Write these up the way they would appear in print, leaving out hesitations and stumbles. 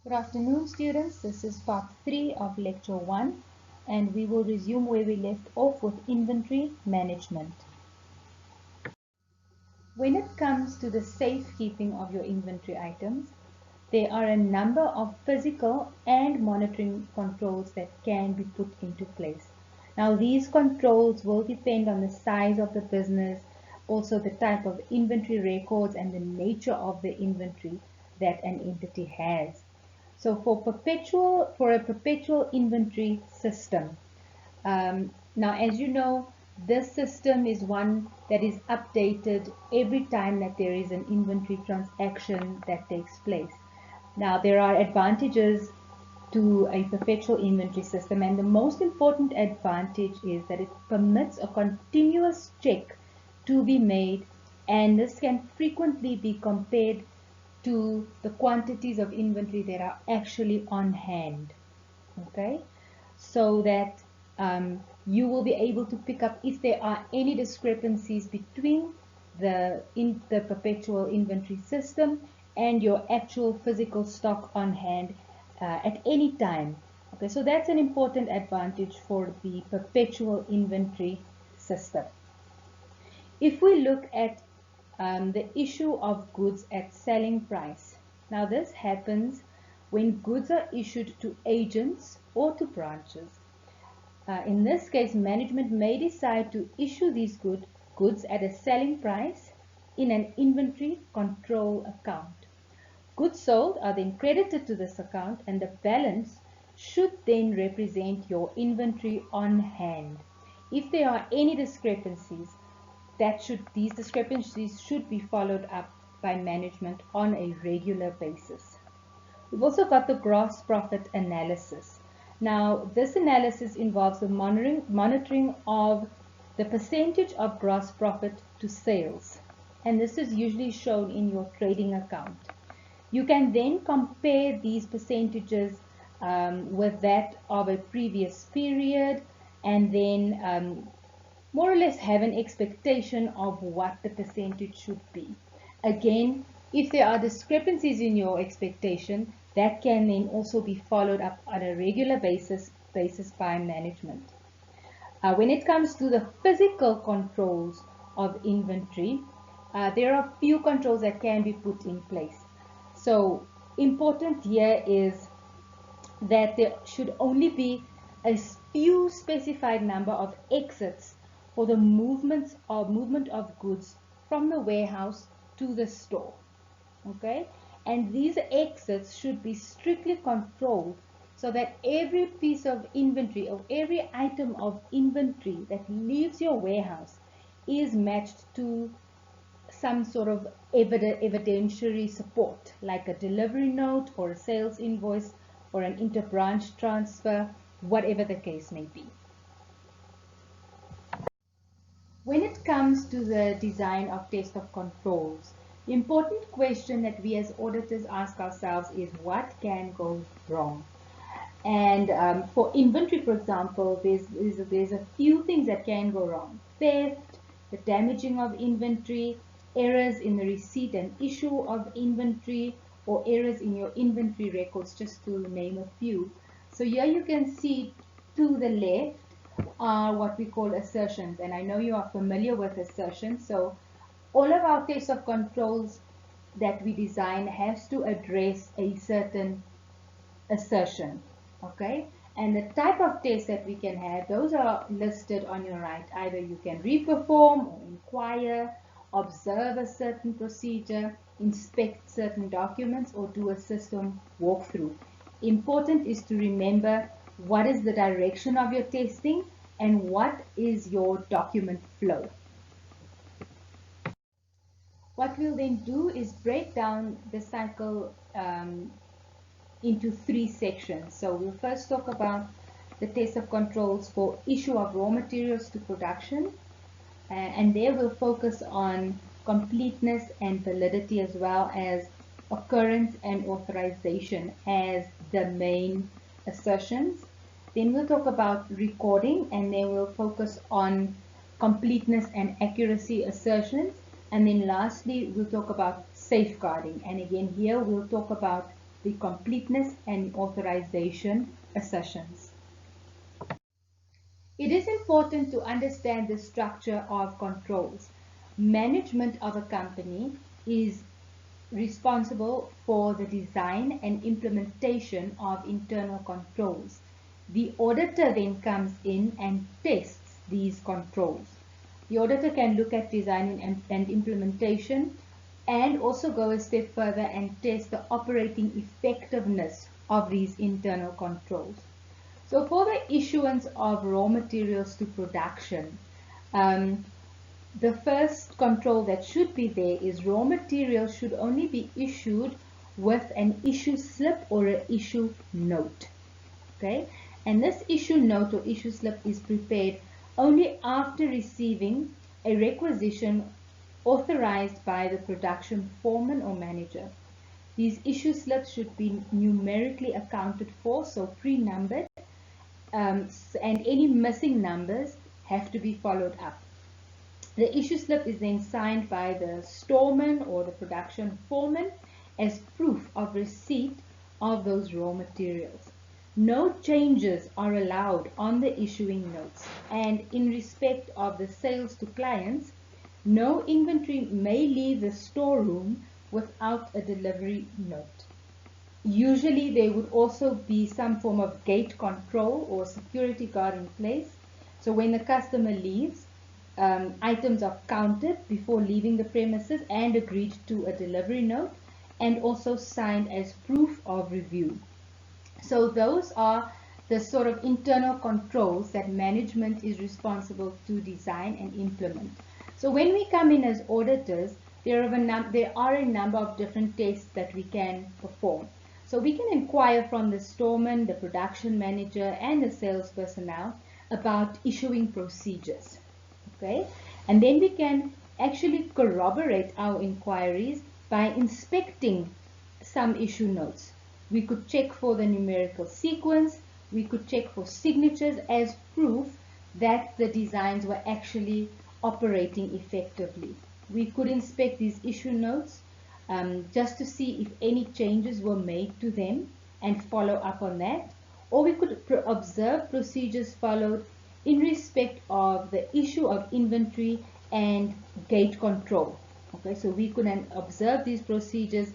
Good afternoon, students. This is part 3 of lecture 1, and we will resume where we left off with inventory management. When it comes to the safekeeping of your inventory items, there are a number of physical and monitoring controls that can be put into place. Now, these controls will depend on the size of the business, also the type of inventory records and the nature of the inventory that an entity has. So for a perpetual inventory system, now as you know, this system is one that is updated every time that there is an inventory transaction that takes place. Now there are advantages to a perpetual inventory system, and the most important advantage is that it permits a continuous check to be made, and this can frequently be compared to the quantities of inventory that are actually on hand. Okay, so that you will be able to pick up if there are any discrepancies between the perpetual inventory system and your actual physical stock on hand at any time. Okay, so that's an important advantage for the perpetual inventory system. If we look at the issue of goods at selling price. Now this happens when goods are issued to agents or to branches. In this case, management may decide to issue these goods at a selling price in an inventory control account. Goods sold are then credited to this account, and the balance should then represent your inventory on hand. If there are any discrepancies, these discrepancies should be followed up by management on a regular basis. We've also got the gross profit analysis. Now, this analysis involves the monitoring of the percentage of gross profit to sales, and this is usually shown in your trading account. You can then compare these percentages with that of a previous period, and then more or less have an expectation of what the percentage should be. Again, if there are discrepancies in your expectation, that can then also be followed up on a regular basis by management. When it comes to the physical controls of inventory, there are few controls that can be put in place. So important here is that there should only be a few specified number of exits for the movement of goods from the warehouse to the store. Okay, and these exits should be strictly controlled so that every piece of inventory or every item of inventory that leaves your warehouse is matched to some sort of evidentiary support, like a delivery note or a sales invoice or an inter-branch transfer, whatever the case may be. When it comes to the design of test of controls, the important question that we as auditors ask ourselves is what can go wrong? And for inventory, for example, there's a few things that can go wrong. Theft, the damaging of inventory, errors in the receipt and issue of inventory, or errors in your inventory records, just to name a few. So here you can see to the left are what we call assertions, and I know you are familiar with assertions. So all of our tests of controls that we design has to address a certain assertion. Okay, and the type of test that we can have, those are listed on your right. Either you can reperform or inquire, observe a certain procedure, inspect certain documents, or do a system walkthrough. Important is to remember what is the direction of your testing and what is your document flow. What we'll then do is break down the cycle into 3 sections. So we'll first talk about the test of controls for issue of raw materials to production, and there we'll focus on completeness and validity, as well as occurrence and authorization as the main assertions. Then we'll talk about recording, and then we'll focus on completeness and accuracy assertions. And then lastly, we'll talk about safeguarding. And again, here we'll talk about the completeness and authorization assertions. It is important to understand the structure of controls. Management of a company is responsible for the design and implementation of internal controls. The auditor then comes in and tests these controls. The auditor can look at design and implementation and also go a step further and test the operating effectiveness of these internal controls. So for the issuance of raw materials to production, the first control that should be there is raw materials should only be issued with an issue slip or an issue note. Okay, and this issue note or issue slip is prepared only after receiving a requisition authorized by the production foreman or manager. These issue slips should be numerically accounted for, so pre-numbered, and any missing numbers have to be followed up. The issue slip is then signed by the storeman or the production foreman as proof of receipt of those raw materials. No changes are allowed on the issuing notes, and in respect of the sales to clients, no inventory may leave the storeroom without a delivery note. Usually there would also be some form of gate control or security guard in place. So when the customer leaves, items are counted before leaving the premises and agreed to a delivery note and also signed as proof of review. So those are the sort of internal controls that management is responsible to design and implement. So when we come in as auditors, there are a number of different tests that we can perform. So we can inquire from the storeman, the production manager, and the sales personnel about issuing procedures. Okay, and then we can actually corroborate our inquiries by inspecting some issue notes. We could check for the numerical sequence. We could check for signatures as proof that the designs were actually operating effectively. We could inspect these issue notes just to see if any changes were made to them and follow up on that, or we could observe procedures followed in respect of the issue of inventory and gate control. Okay, so we could observe these procedures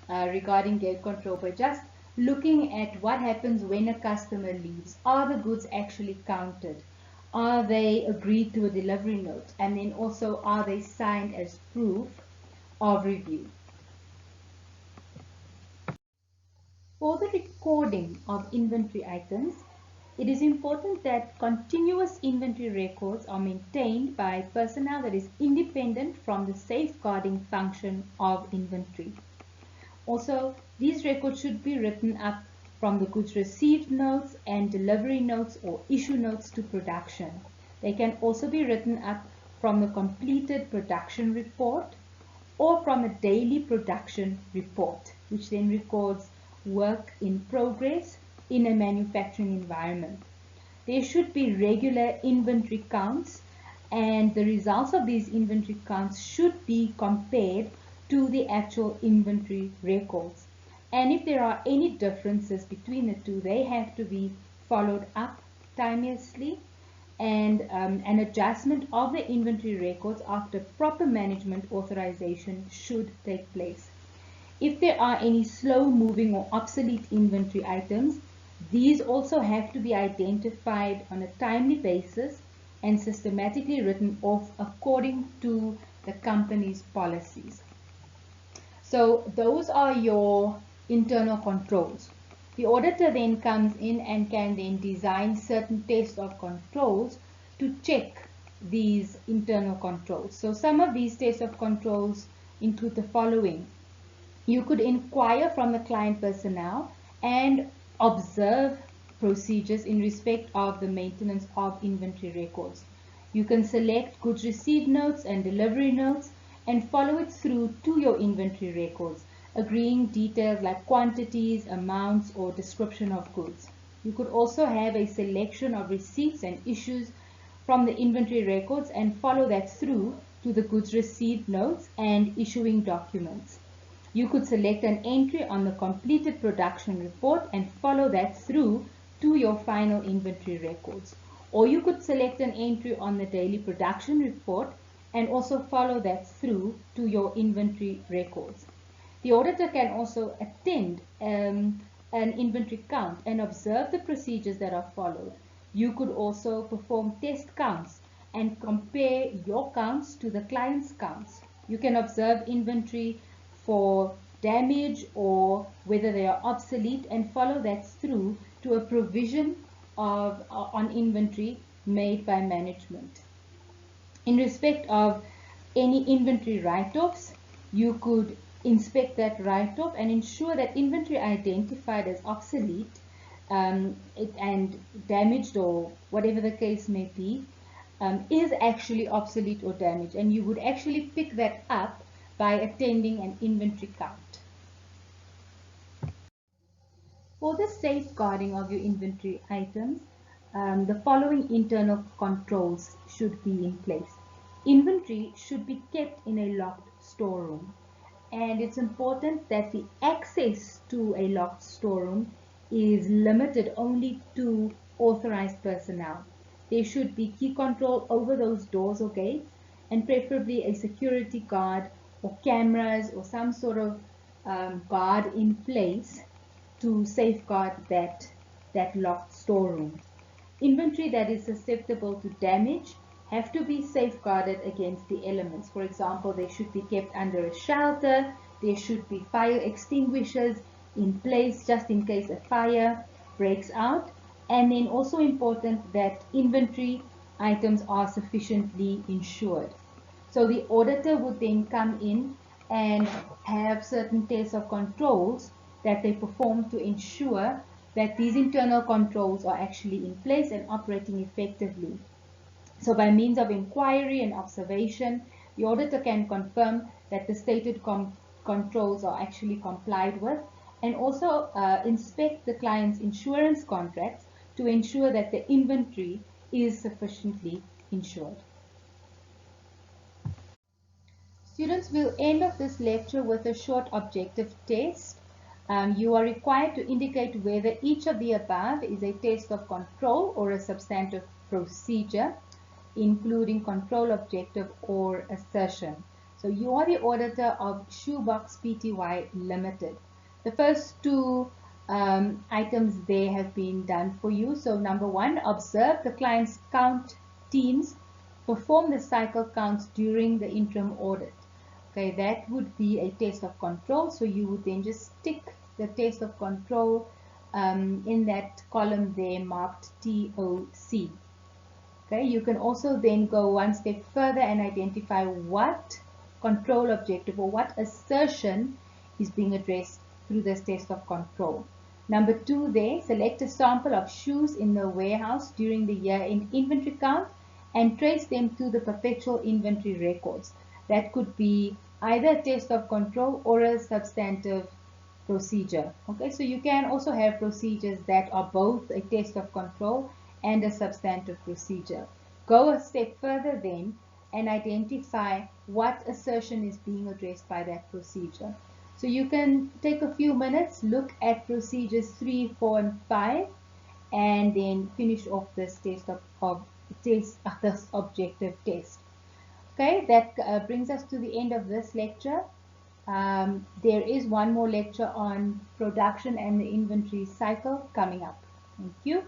regarding gate control by just looking at what happens when a customer leaves. Are the goods actually counted? Are they agreed to a delivery note? And then also, are they signed as proof of review? For the recording of inventory items, it is important that continuous inventory records are maintained by personnel that is independent from the safeguarding function of inventory. Also, these records should be written up from the goods received notes and delivery notes or issue notes to production. They can also be written up from the completed production report or from a daily production report, which then records work in progress in a manufacturing environment. There should be regular inventory counts, and the results of these inventory counts should be compared to the actual inventory records. And if there are any differences between the two, they have to be followed up timeously, and an adjustment of the inventory records after proper management authorization should take place. If there are any slow-moving or obsolete inventory items, these also have to be identified on a timely basis and systematically written off according to the company's policies. So those are your internal controls. The auditor then comes in and can then design certain tests of controls to check these internal controls. So some of these tests of controls include the following. You could inquire from the client personnel and observe procedures in respect of the maintenance of inventory records. You can select goods received notes and delivery notes and follow it through to your inventory records, agreeing details like quantities, amounts, or description of goods. You could also have a selection of receipts and issues from the inventory records and follow that through to the goods received notes and issuing documents. You could select an entry on the completed production report and follow that through to your final inventory records. Or you could select an entry on the daily production report and also follow that through to your inventory records. The auditor can also attend an inventory count and observe the procedures that are followed. You could also perform test counts and compare your counts to the client's counts. You can observe inventory for damage or whether they are obsolete and follow that through to a provision on inventory made by management. In respect of any inventory write-offs, you could inspect that write-off and ensure that inventory identified as obsolete and damaged or whatever the case may be is actually obsolete or damaged, and you would actually pick that up by attending an inventory count. For the safeguarding of your inventory items, the following internal controls should be in place. Inventory should be kept in a locked storeroom, and it's important that the access to a locked storeroom is limited only to authorized personnel. There should be key control over those doors or gates, and preferably a security guard or cameras or some sort of guard in place to safeguard that locked storeroom. Inventory that is susceptible to damage have to be safeguarded against the elements. For example, they should be kept under a shelter. There should be fire extinguishers in place just in case a fire breaks out. And then also important that inventory items are sufficiently insured. So the auditor would then come in and have certain tests of controls that they perform to ensure that these internal controls are actually in place and operating effectively. So by means of inquiry and observation, the auditor can confirm that the stated controls are actually complied with, and also inspect the client's insurance contracts to ensure that the inventory is sufficiently insured. Students, will end of this lecture with a short objective test. You are required to indicate whether each of the above is a test of control or a substantive procedure, including control objective or assertion. So you are the auditor of Shoebox Pty Limited. The first two items there have been done for you. So number one, observe the client's count teams perform the cycle counts during the interim audit. Okay, that would be a test of control. So you would then just tick the test of control in that column there marked TOC. Okay, you can also then go one step further and identify what control objective or what assertion is being addressed through this test of control. Number two there, select a sample of shoes in the warehouse during the year-end inventory count and trace them to the perpetual inventory records. That could be either a test of control or a substantive procedure. Okay, so you can also have procedures that are both a test of control and a substantive procedure. Go a step further then and identify what assertion is being addressed by that procedure. So you can take a few minutes, look at procedures 3, 4, and 5, and then finish off this test of this objective test. Okay, that brings us to the end of this lecture. There is one more lecture on production and the inventory cycle coming up. Thank you.